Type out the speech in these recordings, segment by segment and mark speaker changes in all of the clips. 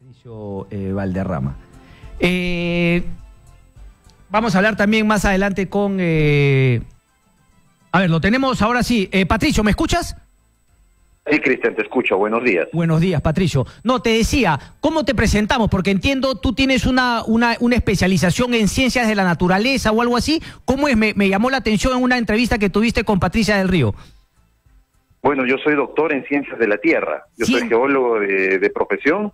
Speaker 1: Patricio Valderrama. Vamos a hablar también más adelante con... A ver, lo tenemos ahora sí. Patricio, ¿me escuchas?
Speaker 2: Sí, Cristian, te escucho. Buenos días.
Speaker 1: Buenos días, Patricio. No, te decía, ¿cómo te presentamos? Porque entiendo, tú tienes una especialización en ciencias de la naturaleza o algo así. ¿Cómo es? Me llamó la atención en una entrevista que tuviste con Patricia del Río.
Speaker 2: Bueno, yo soy doctor en ciencias de la Tierra. Yo soy geólogo de profesión.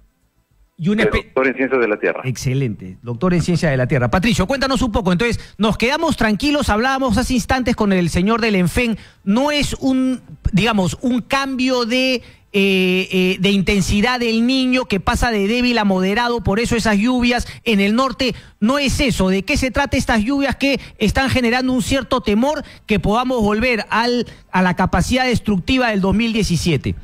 Speaker 1: Y un
Speaker 2: doctor en ciencias de la Tierra.
Speaker 1: Excelente, doctor en ciencias de la Tierra. Patricio, cuéntanos un poco. Entonces, nos quedamos tranquilos, hablábamos hace instantes con el señor del ENFEN. No es un, digamos, un cambio de intensidad del niño que pasa de débil a moderado, por eso esas lluvias en el norte. No es eso. ¿De qué se trata estas lluvias que están generando un cierto temor que podamos volver a la capacidad destructiva del 2017?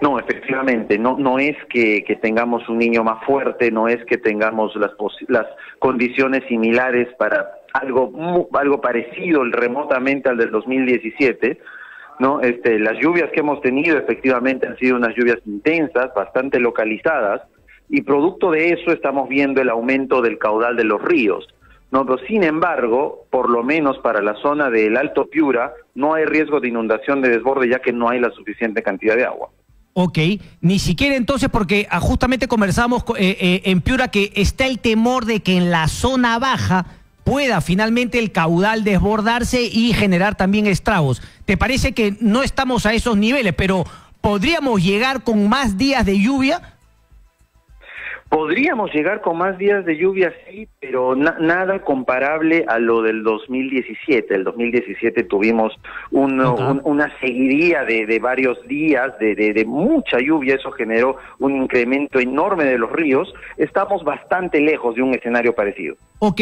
Speaker 2: No, efectivamente, no es que tengamos un niño más fuerte, no es que tengamos las condiciones similares para algo parecido remotamente al del 2017, ¿no? Las lluvias que hemos tenido efectivamente han sido unas lluvias intensas, bastante localizadas, y producto de eso estamos viendo el aumento del caudal de los ríos, ¿no? Pero sin embargo, por lo menos para la zona del Alto Piura, no hay riesgo de inundación de desborde ya que no hay la suficiente cantidad de agua.
Speaker 1: Ok, ni siquiera entonces, porque justamente conversamos en Piura que está el temor de que en la zona baja pueda finalmente el caudal desbordarse y generar también estragos. ¿Te parece que no estamos a esos niveles, pero podríamos llegar con más días de lluvia?
Speaker 2: Podríamos llegar con más días de lluvia, sí, pero nada comparable a lo del 2017. El 2017 tuvimos una seguidilla de varios días de mucha lluvia, eso generó un incremento enorme de los ríos. Estamos bastante lejos de un escenario parecido.
Speaker 1: Ok,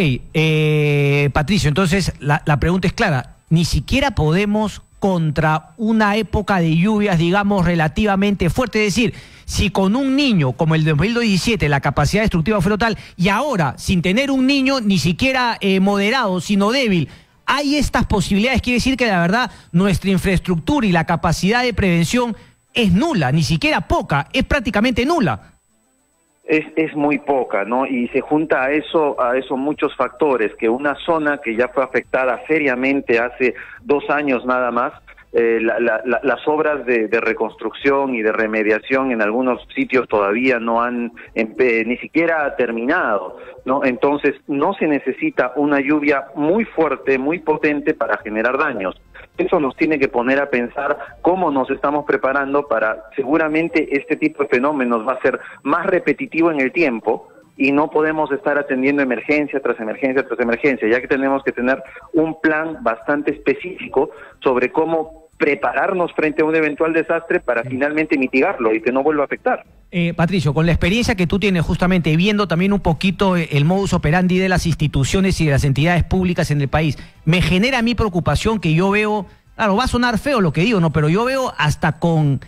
Speaker 1: Patricio, entonces la pregunta es clara. Ni siquiera podemos contra una época de lluvias, digamos, relativamente fuerte. Es decir, si con un niño como el de 2017 la capacidad destructiva fue total, y ahora, sin tener un niño ni siquiera moderado, sino débil, hay estas posibilidades, quiere decir que la verdad nuestra infraestructura y la capacidad de prevención es nula, ni siquiera poca, es prácticamente nula.
Speaker 2: Es muy poca, ¿no? Y se junta a eso muchos factores, que una zona que ya fue afectada seriamente hace 2 años nada más, las obras de reconstrucción y de remediación en algunos sitios todavía no han ni siquiera terminado, ¿no? Entonces no se necesita una lluvia muy fuerte, muy potente para generar daños. Eso nos tiene que poner a pensar cómo nos estamos preparando para, seguramente este tipo de fenómenos va a ser más repetitivo en el tiempo y no podemos estar atendiendo emergencia tras emergencia tras emergencia, ya que tenemos que tener un plan bastante específico sobre cómo prepararnos frente a un eventual desastre para finalmente mitigarlo y que no vuelva a afectar.
Speaker 1: Patricio, con la experiencia que tú tienes justamente viendo también un poquito el modus operandi de las instituciones y de las entidades públicas en el país, me genera a mí preocupación que yo veo, claro, va a sonar feo lo que digo, ¿no? Pero yo veo hasta con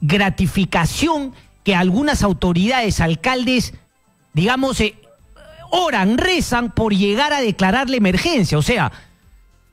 Speaker 1: gratificación que algunas autoridades, alcaldes, digamos, oran, rezan por llegar a declarar la emergencia, o sea,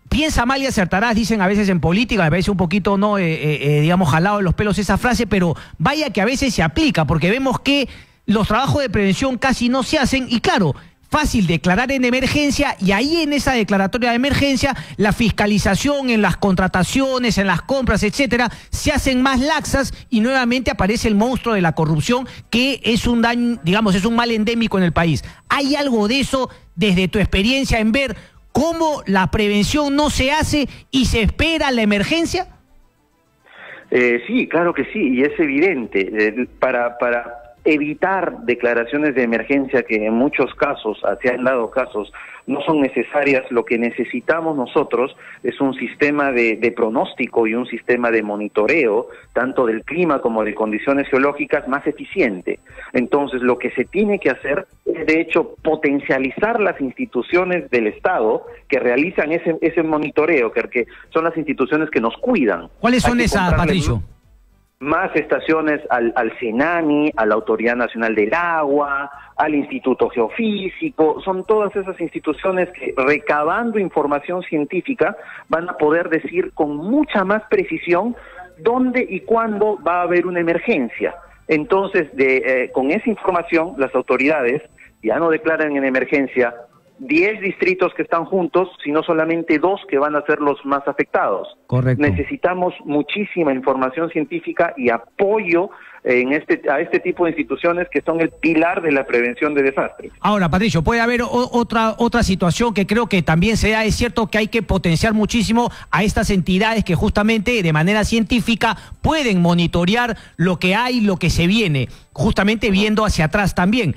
Speaker 1: piensa mal y acertarás, dicen a veces en política, me parece un poquito, no, digamos, jalado de los pelos esa frase, pero vaya que a veces se aplica, porque vemos que los trabajos de prevención casi no se hacen, y claro, fácil declarar en emergencia, y ahí en esa declaratoria de emergencia, la fiscalización en las contrataciones, en las compras, etcétera, se hacen más laxas, y nuevamente aparece el monstruo de la corrupción, que es un daño, digamos, es un mal endémico en el país. ¿Hay algo de eso desde tu experiencia en ver cómo la prevención no se hace y se espera la emergencia?
Speaker 2: Sí, claro que sí, y es evidente. Para evitar declaraciones de emergencia que en muchos casos, se han dado casos, no son necesarias, lo que necesitamos nosotros es un sistema de pronóstico y un sistema de monitoreo, tanto del clima como de condiciones geológicas, más eficiente. Entonces, lo que se tiene que hacer es, de hecho, potencializar las instituciones del Estado que realizan ese monitoreo, que son las instituciones que nos cuidan.
Speaker 1: ¿Cuáles son esas, Patricio?
Speaker 2: Más estaciones al CENAMI, a la Autoridad Nacional del Agua, al Instituto Geofísico. Son todas esas instituciones que, recabando información científica, van a poder decir con mucha más precisión dónde y cuándo va a haber una emergencia. Entonces, con esa información, las autoridades ya no declaran en emergencia 10 distritos que están juntos, sino solamente 2 que van a ser los más afectados.
Speaker 1: Correcto.
Speaker 2: Necesitamos muchísima información científica y apoyo a este tipo de instituciones que son el pilar de la prevención de desastres.
Speaker 1: Ahora, Patricio, puede haber otra situación que creo que también se da. Es cierto que hay que potenciar muchísimo a estas entidades que justamente de manera científica pueden monitorear lo que hay, lo que se viene, justamente viendo hacia atrás también.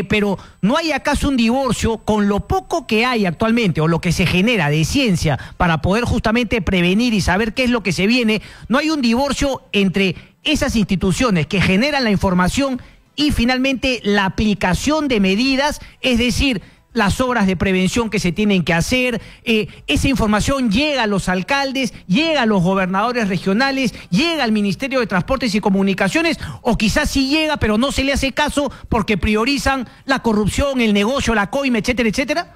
Speaker 1: Pero ¿no hay acaso un divorcio con lo poco que hay actualmente o lo que se genera de ciencia para poder justamente prevenir y saber qué es lo que se viene? ¿No hay un divorcio entre esas instituciones que generan la información y finalmente la aplicación de medidas, es decir, las obras de prevención que se tienen que hacer? Esa información llega a los alcaldes, llega a los gobernadores regionales, llega al Ministerio de Transportes y Comunicaciones, o quizás sí llega, pero no se le hace caso porque priorizan la corrupción, el negocio, la coima, etcétera, etcétera?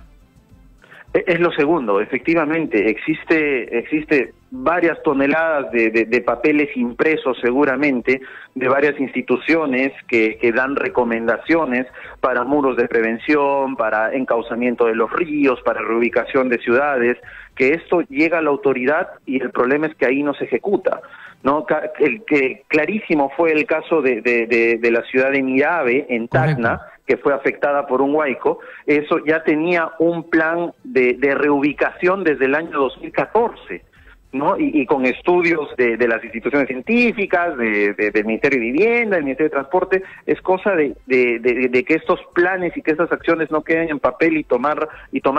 Speaker 2: Es lo segundo, efectivamente, existe varias toneladas de papeles impresos seguramente de varias instituciones que dan recomendaciones para muros de prevención, para encauzamiento de los ríos, para reubicación de ciudades, que esto llega a la autoridad y el problema es que ahí no se ejecuta, ¿no? El que clarísimo fue el caso de la ciudad de Mirave, en Tacna.
Speaker 1: Correcto.
Speaker 2: Que fue afectada por un huaico. Eso ya tenía un plan de reubicación desde el año 2014, ¿no? Y con estudios de las instituciones científicas, del Ministerio de Vivienda, del Ministerio de Transporte. Es cosa de que estos planes y que estas acciones no queden en papel y tomar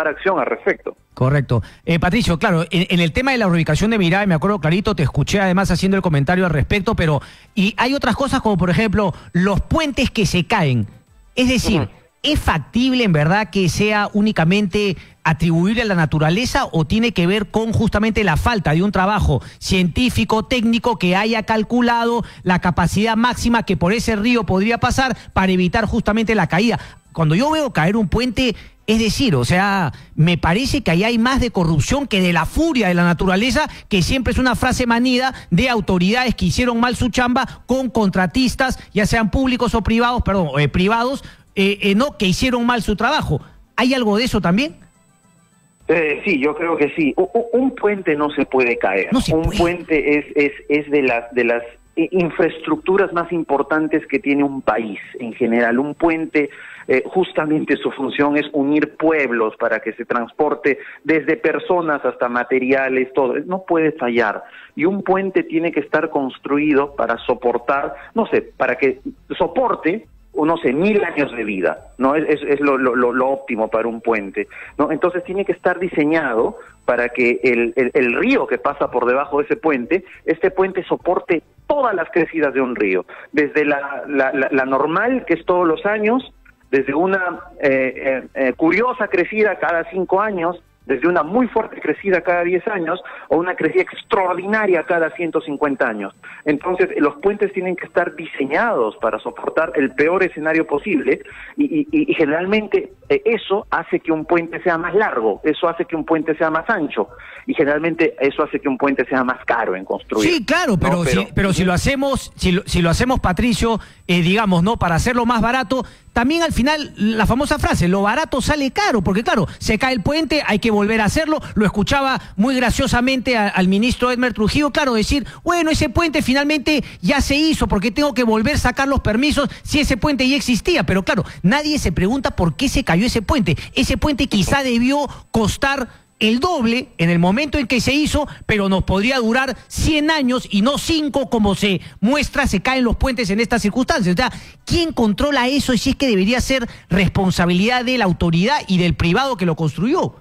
Speaker 2: acción al respecto.
Speaker 1: Correcto. Patricio, claro, en el tema de la reubicación de Mirave, me acuerdo clarito, te escuché además haciendo el comentario al respecto, pero y hay otras cosas como, por ejemplo, los puentes que se caen. Es decir, ¿es factible en verdad que sea únicamente atribuible a la naturaleza o tiene que ver con justamente la falta de un trabajo científico, técnico, que haya calculado la capacidad máxima que por ese río podría pasar para evitar justamente la caída? Cuando yo veo caer un puente, es decir, o sea, me parece que ahí hay más de corrupción que de la furia de la naturaleza, que siempre es una frase manida de autoridades que hicieron mal su chamba con contratistas, ya sean públicos o privados, privados, no, que hicieron mal su trabajo. ¿Hay algo de eso también?
Speaker 2: Sí, yo creo que sí. Un puente no se puede caer. Puente es de las infraestructuras más importantes que tiene un país en general. Un puente, justamente su función es unir pueblos para que se transporte desde personas hasta materiales, todo. No puede fallar. Y un puente tiene que estar construido para soportar, para que soporte, 1000 años de vida, ¿no? Es lo óptimo para un puente, ¿no? Entonces tiene que estar diseñado para que el río que pasa por debajo de este puente soporte todas las crecidas de un río, desde la normal, que es todos los años, desde una curiosa crecida cada 5 años, desde una muy fuerte crecida cada 10 años o una crecida extraordinaria cada 150 años. Entonces, los puentes tienen que estar diseñados para soportar el peor escenario posible y generalmente eso hace que un puente sea más largo, eso hace que un puente sea más ancho y generalmente eso hace que un puente sea más caro en construir.
Speaker 1: Sí, claro, pero, ¿no? pero si lo hacemos, si lo hacemos, Patricio, digamos, ¿no? Para hacerlo más barato, también al final la famosa frase, lo barato sale caro, porque claro, se cae el puente, hay que volver a hacerlo. Lo escuchaba muy graciosamente al ministro Edmer Trujillo, claro, decir, bueno, ese puente finalmente ya se hizo, porque tengo que volver a sacar los permisos si ese puente ya existía. Pero claro, nadie se pregunta por qué se cayó ese puente. Ese puente quizá debió costar el doble en el momento en que se hizo, pero nos podría durar 100 años y no 5, como se muestra, se caen los puentes en estas circunstancias. O sea, ¿quién controla eso y si es que debería ser responsabilidad de la autoridad y del privado que lo construyó?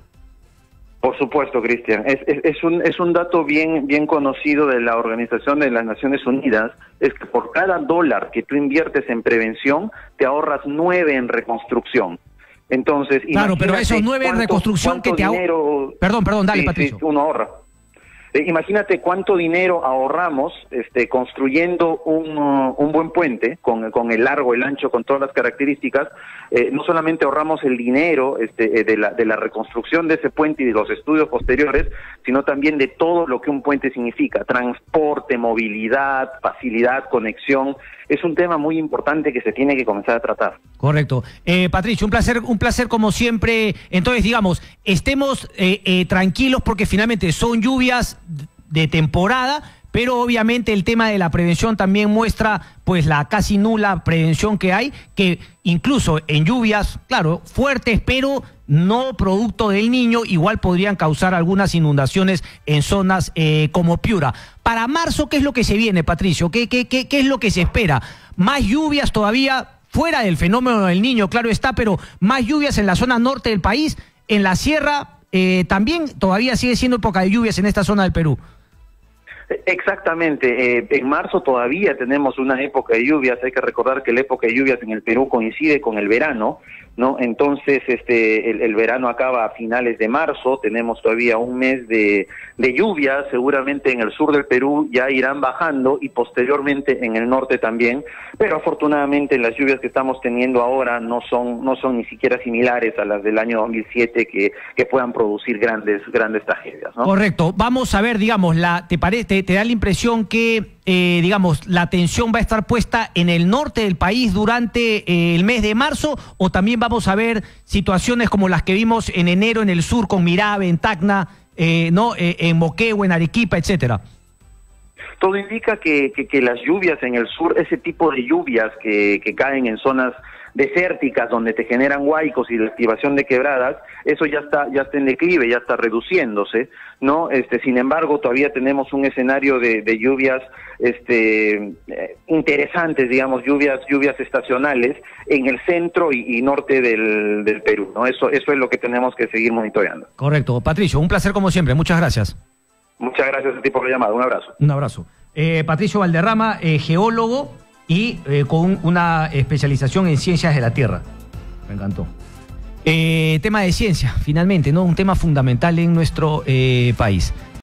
Speaker 2: Por supuesto, Cristian. Es un dato bien conocido de la Organización de las Naciones Unidas, es que por cada $1 que tú inviertes en prevención, te ahorras 9 en reconstrucción. Entonces,
Speaker 1: claro, pero esos 9 en reconstrucción que te
Speaker 2: dinero...
Speaker 1: Perdón, dale, sí, Patricio.
Speaker 2: Sí, uno ahorra. Imagínate cuánto dinero ahorramos construyendo un buen puente con el largo, el ancho, con todas las características. No solamente ahorramos el dinero de la reconstrucción de ese puente y de los estudios posteriores, sino también de todo lo que un puente significa: transporte, movilidad, facilidad, conexión. es un tema muy importante que se tiene que comenzar a tratar.
Speaker 1: Correcto. Patricio, un placer como siempre. Entonces, digamos, estemos tranquilos porque finalmente son lluvias de temporada, pero obviamente el tema de la prevención también muestra pues la casi nula prevención que hay, que incluso en lluvias, claro, fuertes, pero no producto del Niño, igual podrían causar algunas inundaciones en zonas como Piura. Para marzo, ¿qué es lo que se viene, Patricio? ¿Qué es lo que se espera? ¿Más lluvias todavía fuera del fenómeno del Niño, claro está, pero más lluvias en la zona norte del país, en la sierra también todavía sigue siendo época de lluvias en esta zona del Perú?
Speaker 2: Exactamente, en marzo todavía tenemos una época de lluvias. Hay que recordar que la época de lluvias en el Perú coincide con el verano, ¿no? Entonces el verano acaba a finales de marzo, tenemos todavía un mes de lluvias, seguramente en el sur del Perú ya irán bajando y posteriormente en el norte también, pero afortunadamente las lluvias que estamos teniendo ahora no son ni siquiera similares a las del año 2007 que puedan producir grandes tragedias, ¿no?
Speaker 1: Correcto. Vamos a ver, digamos, ¿te da la impresión que digamos, la atención va a estar puesta en el norte del país durante el mes de marzo, o también vamos a ver situaciones como las que vimos en enero en el sur con Mirabe, en Tacna, no, en Moquegua, en Arequipa, etcétera?
Speaker 2: Todo indica que las lluvias en el sur, ese tipo de lluvias que caen en zonas desérticas donde te generan huaicos y la activación de quebradas, eso ya está en declive, ya está reduciéndose, ¿no? Sin embargo, todavía tenemos un escenario de lluvias interesantes, digamos, lluvias estacionales en el centro y norte del Perú, ¿no? Eso es lo que tenemos que seguir monitoreando.
Speaker 1: Correcto. Patricio, un placer como siempre, muchas gracias.
Speaker 2: Muchas gracias a ti por la llamada, un abrazo.
Speaker 1: Un abrazo. Patricio Valderrama, geólogo y con una especialización en ciencias de la Tierra. Me encantó. Tema de ciencia, finalmente, ¿no? Un tema fundamental en nuestro país.